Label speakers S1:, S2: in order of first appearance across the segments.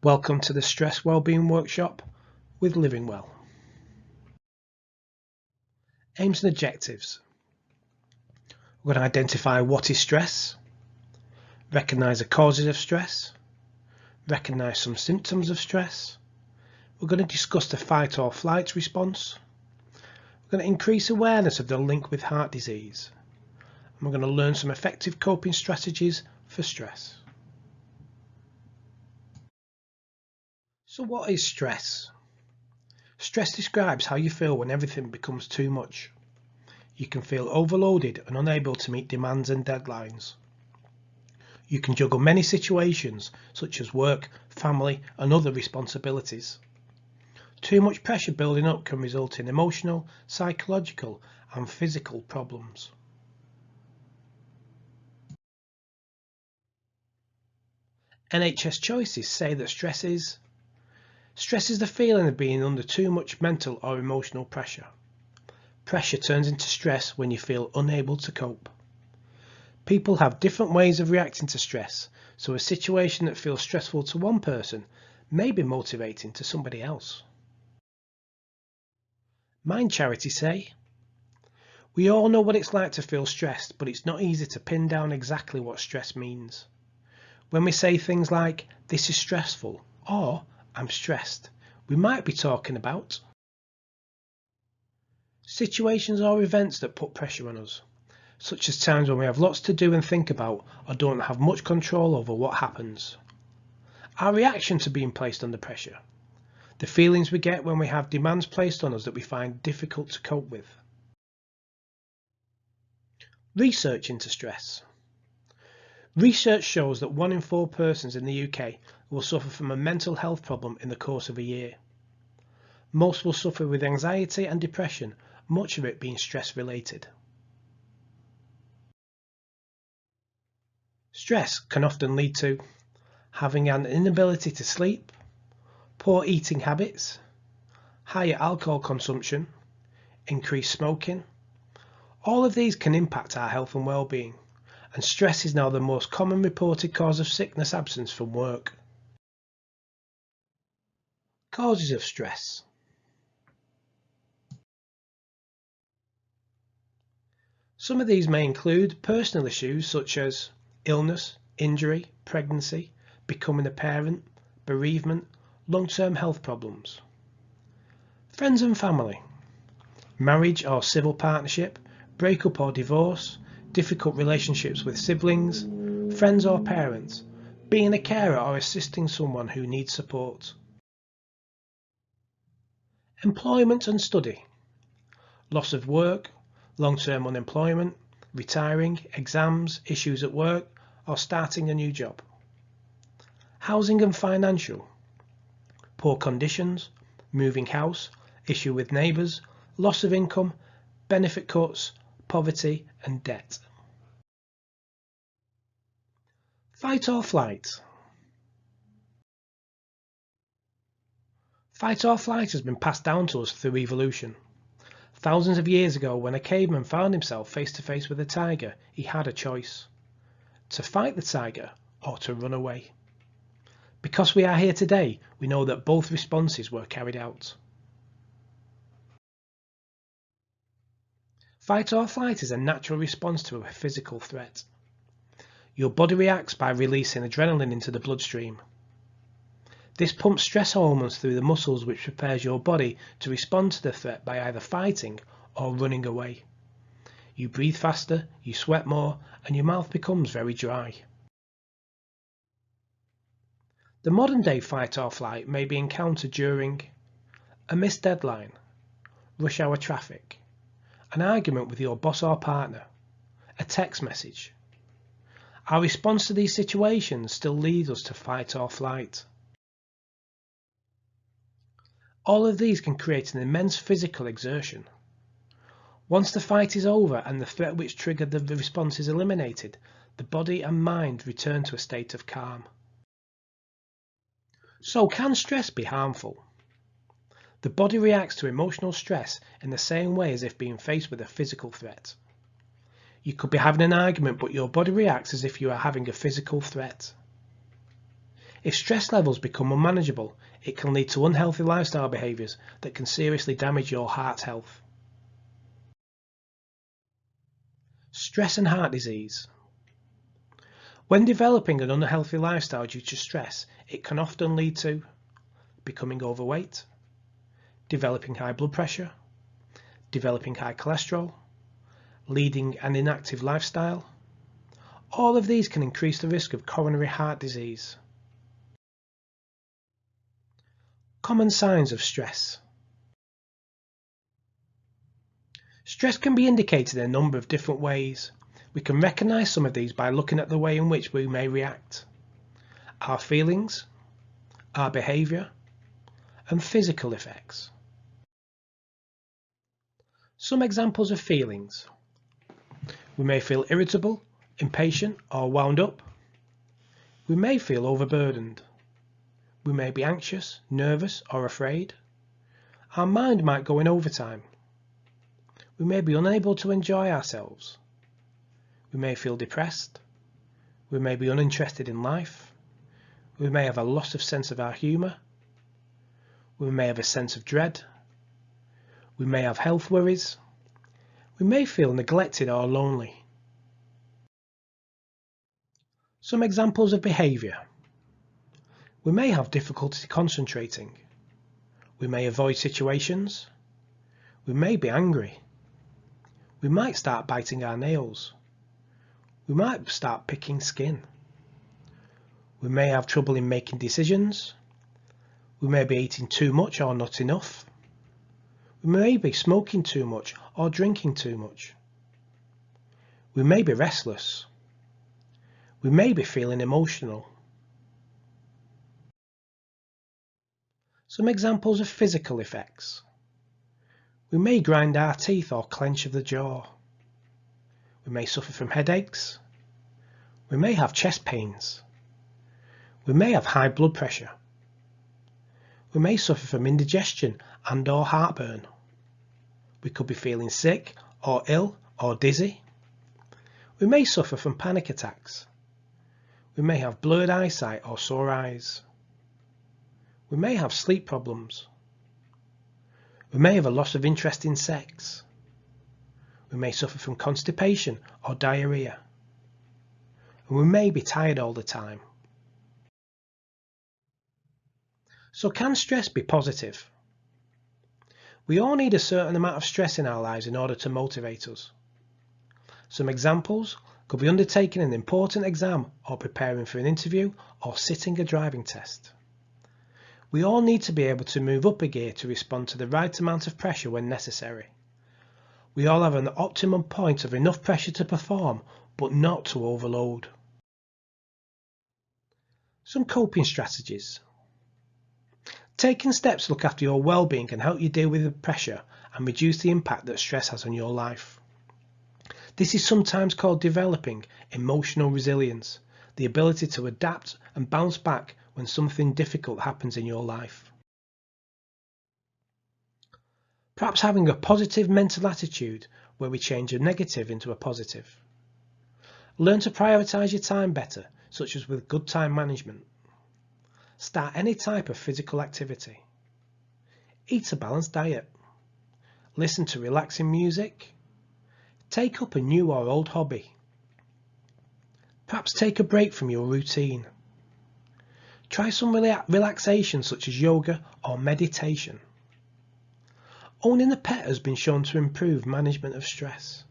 S1: Welcome to the Stress Wellbeing Workshop with Living Well. Aims and objectives. We're going to identify what is stress, recognise the causes of stress, recognise some symptoms of stress. We're going to discuss the fight or flight response. We're going to increase awareness of the link with heart disease. And we're going to learn some effective coping strategies for stress. So what is stress? Stress describes how you feel when everything becomes too much. You can feel overloaded and unable to meet demands and deadlines. You can juggle many situations such as work, family and other responsibilities. Too much pressure building up can result in emotional, psychological and physical problems. NHS choices say that stress is the feeling of being under too much mental or emotional pressure. Pressure turns into stress when you feel unable to cope. People have different ways of reacting to stress, so a situation that feels stressful to one person may be motivating to somebody else. Mind Charity say, "We all know what it's like to feel stressed, but it's not easy to pin down exactly what stress means. When we say things like, 'This is stressful,' or 'I'm stressed,' we might be talking about situations or events that put pressure on us, such as times when we have lots to do and think about or don't have much control over what happens. Our reaction to being placed under pressure. The feelings we get when we have demands placed on us that we find difficult to cope with. Research into stress. Research shows that 1 in 4 persons in the UK will suffer from a mental health problem in the course of a year. Most will suffer with anxiety and depression, much of it being stress related. Stress can often lead to having an inability to sleep, poor eating habits, higher alcohol consumption, increased smoking. All of these can impact our health and well-being, and stress is now the most common reported cause of sickness absence from work. Causes of stress. Some of these may include personal issues such as illness, injury, pregnancy, becoming a parent, bereavement, long-term health problems. Friends and family. Marriage or civil partnership, breakup or divorce, difficult relationships with siblings, friends or parents, being a carer or assisting someone who needs support. Employment and study. Loss of work, long-term unemployment, retiring, exams, issues at work, or starting a new job. Housing and financial. Poor conditions, moving house, issue with neighbours, loss of income, benefit cuts, poverty and debt. Fight or flight. Fight or flight has been passed down to us through evolution. Thousands of years ago, when a caveman found himself face to face with a tiger, he had a choice: to fight the tiger or to run away. Because we are here today, we know that both responses were carried out. Fight or flight is a natural response to a physical threat. Your body reacts by releasing adrenaline into the bloodstream. This pumps stress hormones through the muscles, which prepares your body to respond to the threat by either fighting or running away. You breathe faster, you sweat more, and your mouth becomes very dry. The modern day fight or flight may be encountered during a missed deadline, rush hour traffic, an argument with your boss or partner, a text message. Our response to these situations still leads us to fight or flight. All of these can create an immense physical exertion. Once the fight is over and the threat which triggered the response is eliminated, the body and mind return to a state of calm. So, can stress be harmful? The body reacts to emotional stress in the same way as if being faced with a physical threat. You could be having an argument, but your body reacts as if you are having a physical threat. If stress levels become unmanageable, it can lead to unhealthy lifestyle behaviours that can seriously damage your heart health. Stress and heart disease. When developing an unhealthy lifestyle due to stress, it can often lead to becoming overweight, developing high blood pressure, developing high cholesterol, leading an inactive lifestyle. All of these can increase the risk of coronary heart disease. Common signs of stress. Stress can be indicated in a number of different ways. We can recognise some of these by looking at the way in which we may react, our feelings, our behaviour, and physical effects. Some examples of feelings. We may feel irritable, impatient, or wound up. We may feel overburdened. We may be anxious, nervous, or afraid. Our mind might go in overtime. We may be unable to enjoy ourselves. We may feel depressed. We may be uninterested in life. We may have a loss of sense of our humour. We may have a sense of dread. We may have health worries. We may feel neglected or lonely. Some examples of behaviour. We may have difficulty concentrating. We may avoid situations. We may be angry. We might start biting our nails. We might start picking skin. We may have trouble in making decisions. We may be eating too much or not enough. We may be smoking too much or drinking too much. We may be restless. We may be feeling emotional. Some examples of physical effects. We may grind our teeth or clench of the jaw. We may suffer from headaches. We may have chest pains. We may have high blood pressure. We may suffer from indigestion and or heartburn. We could be feeling sick or ill or dizzy. We may suffer from panic attacks. We may have blurred eyesight or sore eyes. We may have sleep problems. We may have a loss of interest in sex. We may suffer from constipation or diarrhea. And we may be tired all the time. So can stress be positive? We all need a certain amount of stress in our lives in order to motivate us. Some examples could be undertaking an important exam or preparing for an interview or sitting a driving test. We all need to be able to move up a gear to respond to the right amount of pressure when necessary. We all have an optimum point of enough pressure to perform, but not to overload. Some coping strategies. Taking steps to look after your well-being can help you deal with the pressure and reduce the impact that stress has on your life. This is sometimes called developing emotional resilience, the ability to adapt and bounce back when something difficult happens in your life. Perhaps having a positive mental attitude where we change a negative into a positive. Learn to prioritise your time better, such as with good time management. Start any type of physical activity. Eat a balanced diet. Listen to relaxing music. Take up a new or old hobby. Perhaps take a break from your routine. Try some relaxation such as yoga or meditation. Owning a pet has been shown to improve management of stress.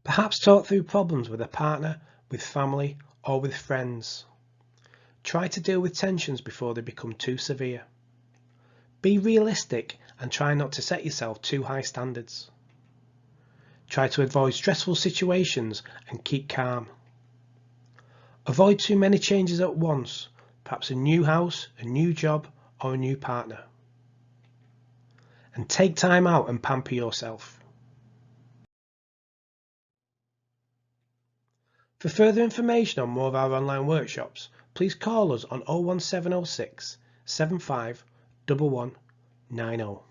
S1: Perhaps talk through problems with a partner, with family, or with friends. Try to deal with tensions before they become too severe. Be realistic and try not to set yourself too high standards. Try to avoid stressful situations and keep calm. Avoid too many changes at once, perhaps a new house, a new job, or a new partner. And take time out and pamper yourself. For further information on more of our online workshops, please call us on 01706 75 1190.